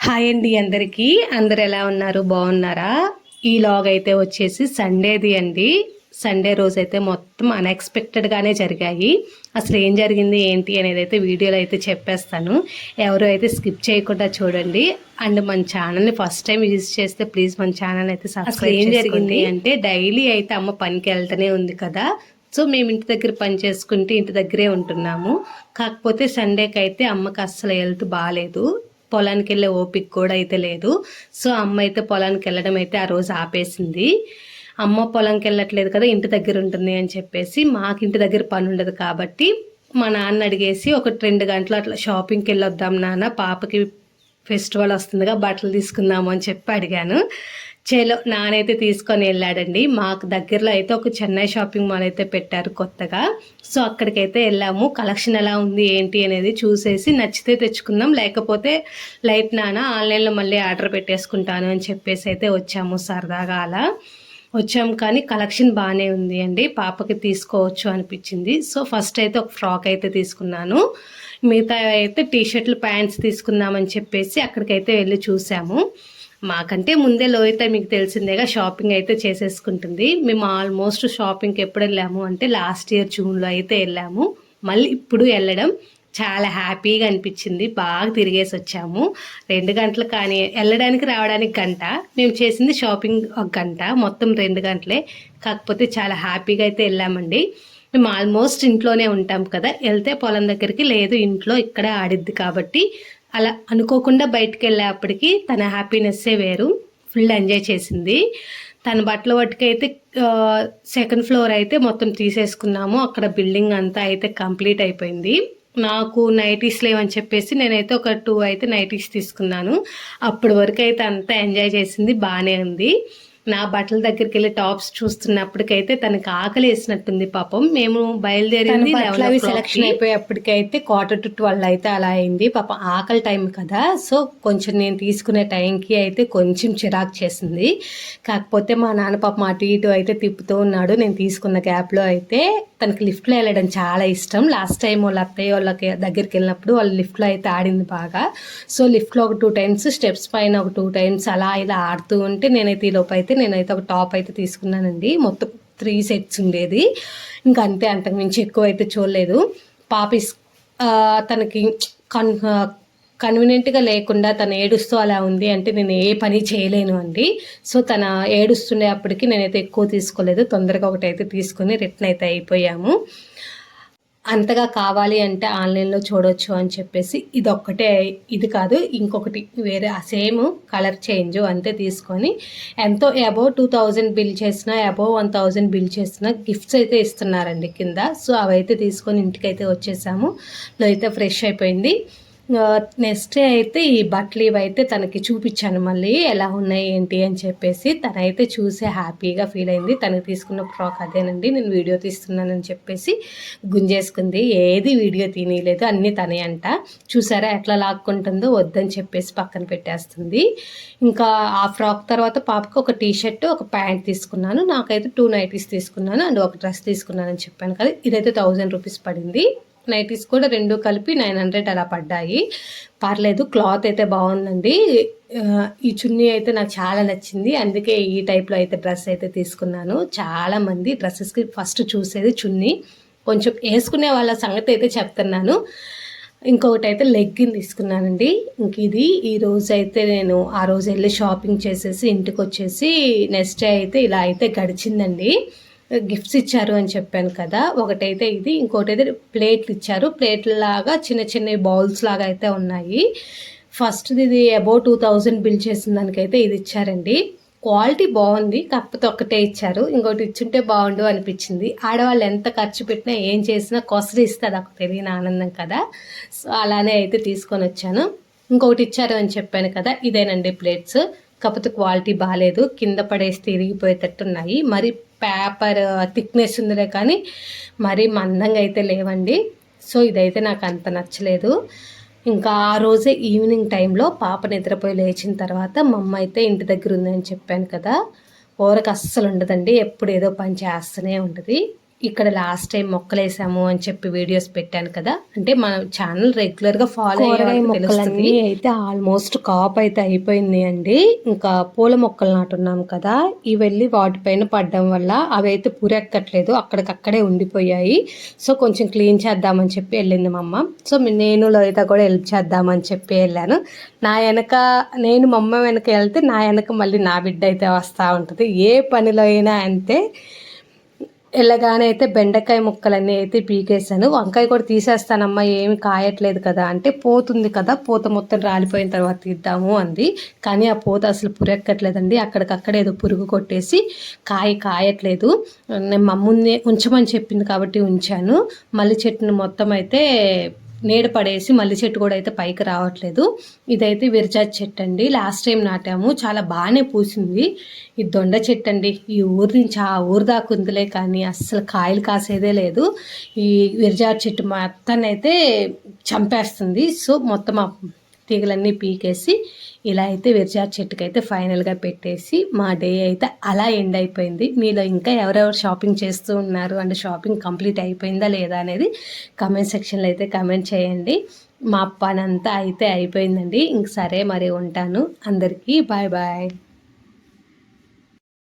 Hi అండి అందరికీ. అందరు ఎలా ఉన్నారు? బాగున్నారా? ఈ లాగ్ అయితే వచ్చేసి సండేది అండి. సండే రోజు అయితే మొత్తం అన్ఎక్స్పెక్టెడ్గానే జరిగాయి. అసలు ఏం జరిగింది ఏంటి అనేది అయితే వీడియోలో అయితే చెప్పేస్తాను. ఎవరు అయితే స్కిప్ చేయకుండా చూడండి. అండ్ మన ఛానల్ని ఫస్ట్ టైం విజిట్ చేస్తే ప్లీజ్ మన ఛానల్ అయితే సబ్స్క్రైబ్ చేసుకోండి. ఏం జరిగింది అంటే డైలీ అయితే అమ్మ పనికి వెళ్తూనే ఉంది కదా. సో మేము ఇంటి దగ్గర పని చేసుకుంటే ఇంటి దగ్గరే ఉంటున్నాము. కాకపోతే సండేకి అయితే అమ్మకి అస్సలు హెల్త్ బాగాలేదు. పొలానికి వెళ్ళే ఓపిక కూడా అయితే లేదు. సో అమ్మ అయితే పొలానికి వెళ్ళడం అయితే ఆ రోజు ఆపేసింది. అమ్మ పొలంకి వెళ్ళట్లేదు కదా, ఇంటి దగ్గర ఉంటుంది అని చెప్పేసి మాకు ఇంటి దగ్గర పని ఉండదు కాబట్టి మా నాన్న అడిగేసి ఒక 2 గంటలు అట్లా షాపింగ్కి వెళ్ళొద్దాం నాన్న, పాపకి ఫెస్టివల్ వస్తుందిగా బట్టలు తీసుకుందాము అని చెప్పి అడిగాను. చేలో నానైతే తీసుకొని వెళ్ళాడండి. మాకు దగ్గరలో అయితే ఒక చెన్నై షాపింగ్ మాల్ అయితే పెట్టారు కొత్తగా. సో అక్కడికైతే వెళ్ళాము. కలెక్షన్ ఎలా ఉంది ఏంటి అనేది చూసేసి నచ్చితే తెచ్చుకుందాం, లేకపోతే లైట్ నాన్న ఆన్లైన్లో మళ్ళీ ఆర్డర్ పెట్టేసుకుంటాను అని చెప్పేసి అయితే వచ్చాము. సరదాగా అలా వచ్చాము. కానీ కలెక్షన్ బాగానే ఉంది అండి, పాపకి తీసుకోవచ్చు అనిపించింది. సో ఫస్ట్ అయితే ఒక ఫ్రాక్ అయితే తీసుకున్నాను. మిగతా అయితే టీషర్ట్లు ప్యాంట్స్ తీసుకుందామని చెప్పేసి అక్కడికైతే వెళ్ళి చూసాము. మాకంటే ముందే లోహిత మీకు తెలిసిందేగా షాపింగ్ అయితే చేసేసుకుంటుంది. మేము ఆల్మోస్ట్ షాపింగ్కి ఎప్పుడు వెళ్ళాము అంటే లాస్ట్ ఇయర్ జూన్లో అయితే వెళ్ళాము. మళ్ళీ ఇప్పుడు వెళ్ళడం చాలా హ్యాపీగా అనిపించింది. బాగా తిరిగేసి వచ్చాము. 2 గంటలు కానీ వెళ్ళడానికి రావడానికి గంట, మేము చేసింది షాపింగ్ 1 గంట, మొత్తం 2 గంటలే. కాకపోతే చాలా హ్యాపీగా అయితే వెళ్ళామండి. మేము ఆల్మోస్ట్ ఇంట్లోనే ఉంటాం కదా, వెళ్తే పొలం దగ్గరికి లేదు ఇంట్లో ఇక్కడే ఆడిద్ది కాబట్టి అలా అనుకోకుండా బయటికి వెళ్ళేప్పటికి తన హ్యాపీనెస్సే వేరు. ఫుల్ ఎంజాయ్ చేసింది. తన బట్టల వాటికైతే 2nd ఫ్లోర్ అయితే మొత్తం తీసేసుకున్నాము. అక్కడ బిల్డింగ్ అంతా అయితే కంప్లీట్ అయిపోయింది. నాకు నైటీస్ లేవని చెప్పేసి నేనైతే ఒక 2 అయితే నైటీస్ తీసుకున్నాను. అప్పటి వరకు అయితే అంతా ఎంజాయ్ చేసింది, బాగానే ఉంది. నా బట్టల దగ్గరికి వెళ్ళి టాప్స్ చూస్తున్నప్పటికైతే తనకి ఆకలి వేసినట్టుంది పాపం. మేము బయలుదేరింది సెలక్షన్ అయిపోయేప్పటికైతే 11:45 అయితే అలా అయింది. పాపం ఆకలి టైం కదా, సో కొంచెం నేను తీసుకునే టైంకి అయితే కొంచెం చిరాకు చేసింది. కాకపోతే మా నాన్న పాపం అటు ఇటు అయితే తిప్పుతూ ఉన్నాడు. నేను తీసుకున్న గ్యాప్లో అయితే తనకి లిఫ్ట్లో వెళ్ళడం చాలా ఇష్టం. లాస్ట్ టైం వాళ్ళ అత్తయ్య వాళ్ళకి దగ్గరికి వెళ్ళినప్పుడు వాళ్ళు లిఫ్ట్లో అయితే ఆడింది బాగా. సో లిఫ్ట్లో ఒక 2 టైమ్స్, స్టెప్స్ పైన ఒక 2 టైమ్స్ అలా ఇలా ఆడుతూ ఉంటే నేనైతే ఒక టాప్ అయితే తీసుకున్నానండి. మొత్తం 3 సెట్స్ ఉండేది. ఇంకా అంతే, అంతకుమించి ఎక్కువ అయితే చూడలేదు. పాప తనకి కన్వీనియంట్గా లేకుండా తను ఏడుస్తూ అలా ఉంది అంటే నేను ఏ పని చేయలేను అండి. సో తన ఏడుస్తుండే అప్పటికి నేనైతే ఎక్కువ తీసుకోలేదు. తొందరగా ఒకటైతే తీసుకొని రిటర్న్ అయితే అయిపోయాము. అంతగా కావాలి అంటే ఆన్లైన్లో చూడవచ్చు అని చెప్పేసి ఇది కాదు ఇంకొకటి వేరే సేమ్ కలర్ చేంజ్ అంతే తీసుకొని ఎంతో అబోవ్ 2000 బిల్ చేసినా అబోవ్ 1000 బిల్ చేసినా గిఫ్ట్స్ అయితే ఇస్తున్నారండి కింద. సో అవైతే తీసుకొని ఇంటికైతే వచ్చేసాము. అయితే ఫ్రెష్ అయిపోయింది. నెక్స్ట్ అయితే ఈ బట్టలు ఇవైతే తనకి చూపించాను మళ్ళీ ఎలా ఉన్నాయి ఏంటి అని చెప్పేసి. తనైతే చూసే హ్యాపీగా ఫీల్ అయింది. తనకి తీసుకున్న ఫ్రాక్ అదేనండి, నేను వీడియో తీస్తున్నానని చెప్పేసి గుంజేసుకుంది. ఏది వీడియో తీయలేదు, అన్నీ తనే అంట. చూసారా ఎట్లా లాక్కుంటుందో, వద్దని చెప్పేసి పక్కన పెట్టేస్తుంది. ఇంకా ఆ ఫ్రాక్ తర్వాత పాపకు ఒక టీషర్ట్ ఒక ప్యాంట్ తీసుకున్నాను. నాకైతే 2 నైటీస్ తీసుకున్నాను అండ్ ఒక డ్రెస్ తీసుకున్నానని చెప్పాను కదా. ఇదైతే 1000 రూపీస్ పడింది. నైటీస్ కూడా 2 కలిపి 900 అలా పడ్డాయి. పర్లేదు, క్లాత్ అయితే బాగుందండి. ఈ చున్నీ అయితే నాకు చాలా నచ్చింది. అందుకే ఈ టైప్లో అయితే డ్రెస్ అయితే తీసుకున్నాను. చాలామంది డ్రెస్సెస్కి ఫస్ట్ చూసేది చున్నీ. కొంచెం వేసుకునే వాళ్ళ సంగతి అయితే చెప్తున్నాను. ఇంకొకటి అయితే లెగ్గిన్ తీసుకున్నానండి. ఇంక ఇది ఈ రోజు అయితే నేను ఆ రోజు వెళ్ళి షాపింగ్ చేసేసి ఇంటికి వచ్చేసి నెక్స్ట్ డే అయితే ఇలా అయితే గడిచిందండి. గిఫ్ట్స్ ఇచ్చారు అని చెప్పాను కదా, ఒకటైతే ఇది, ఇంకోటి అయితే ప్లేట్లు ఇచ్చారు. ప్లేట్లాగా చిన్న చిన్న బౌల్స్ లాగా అయితే ఉన్నాయి. ఫస్ట్ది ఇది అబౌవ్ 2000 బిల్ చేసిన దానికైతే ఇది ఇచ్చారండి. క్వాలిటీ బాగుంది, కాకపోతే ఒకటే ఇచ్చారు. ఇంకోటి ఇచ్చుంటే బాగుండు అనిపించింది. ఆడవాళ్ళు ఎంత ఖర్చు పెట్టినా ఏం చేసినా కొసరి ఇస్తే నాకు తెలియని ఆనందం కదా. సో అలానే అయితే తీసుకొని వచ్చాను. ఇంకొకటి ఇచ్చారు అని చెప్పాను కదా, ఇదేనండి ప్లేట్స్. కాకపోతే క్వాలిటీ బాగాలేదు, కింద పడేసి తిరిగిపోయేటట్టున్నాయి. మరి పేపర్ థిక్నెస్ ఉందిలే కానీ మరీ మందంగా అయితే లేవండి. సో ఇదైతే నాకు అంత నచ్చలేదు. ఇంకా ఆ రోజే ఈవినింగ్ టైంలో పాప నిద్రపోయి లేచిన తర్వాత మా అమ్మ అయితే ఇంటి దగ్గర ఉందని చెప్పాను కదా, ఊరకు అస్సలు ఉండదండి, ఎప్పుడు ఏదో పని చేస్తూనే ఉంటుంది. ఇక్కడ లాస్ట్ టైం మొక్కలు వేసాము అని చెప్పి వీడియోస్ పెట్టాను కదా, అంటే మన ఛానల్ రెగ్యులర్గా ఫాలో అయ్యే మొక్కలన్నీ అయితే ఆల్మోస్ట్ కాప్ అయితే అయిపోయింది అండి. ఇంకా పూల మొక్కలు నాటున్నాం కదా, ఇవి వెళ్ళి వాటిపైన పడడం వల్ల అవి అయితే పూరెక్కట్లేదు, అక్కడికక్కడే ఉండిపోయాయి. సో కొంచెం క్లీన్ చేద్దామని చెప్పి వెళ్ళింది మా అమ్మ. సో నేను లోహిత కూడా హెల్ప్ చేద్దామని చెప్పి వెళ్ళాను. నా వెనక నేను మా అమ్మ వెనక వెళ్తే నా వెనక మళ్ళీ నా బిడ్డ అయితే వస్తూ ఉంటుంది. ఏ పనిలో అయినా అంతే. వెళ్ళగానే అయితే బెండకాయ ముక్కలన్నీ అయితే పీకేసాను. వంకాయ కూడా తీసేస్తానమ్మా, ఏమి కాయట్లేదు కదా అంటే, పోతుంది కదా, పూత మొత్తం రాలిపోయిన తర్వాత తీద్దాము అంది. కానీ ఆ పూత అసలు పురెక్కట్లేదండి, అక్కడికక్కడ ఏదో పురుగు కొట్టేసి కాయట్లేదు. నేను మమ్మల్ని ఉంచమని చెప్పింది కాబట్టి ఉంచాను. మల్లి చెట్టును మొత్తం అయితే నీడ పడేసి మల్లి చెట్టు కూడా అయితే పైకి రావట్లేదు. ఇదైతే విరజాజి చెట్టు అండి, లాస్ట్ టైం నాటాము, చాలా బాగానే పూసింది. ఇది దొండ చెట్టు అండి, ఈ ఊరి నుంచి ఆ ఊరు దాకా ఉందిలే కానీ అస్సలు కాయలు కాసేదే లేదు. ఈ విరజాజి చెట్టు మొత్తాన్ని అయితే చంపేస్తుంది. సో మొత్తం ఆ తీగలన్నీ పీకేసి ఇలా అయితే విరజాజి చెట్టుకైతే ఫైనల్గా పెట్టేసి మా డే అయితే అలా ఎండ్ అయిపోయింది. మీలో ఇంకా ఎవరెవరు షాపింగ్ చేస్తూ ఉన్నారు అంటే షాపింగ్ కంప్లీట్ అయిపోయిందా లేదా అనేది కమెంట్ సెక్షన్లో అయితే కమెంట్ చేయండి. మా పనంతా అయితే అయిపోయిందండి. ఇంక సరే మరి ఉంటాను. అందరికీ బాయ్ బాయ్.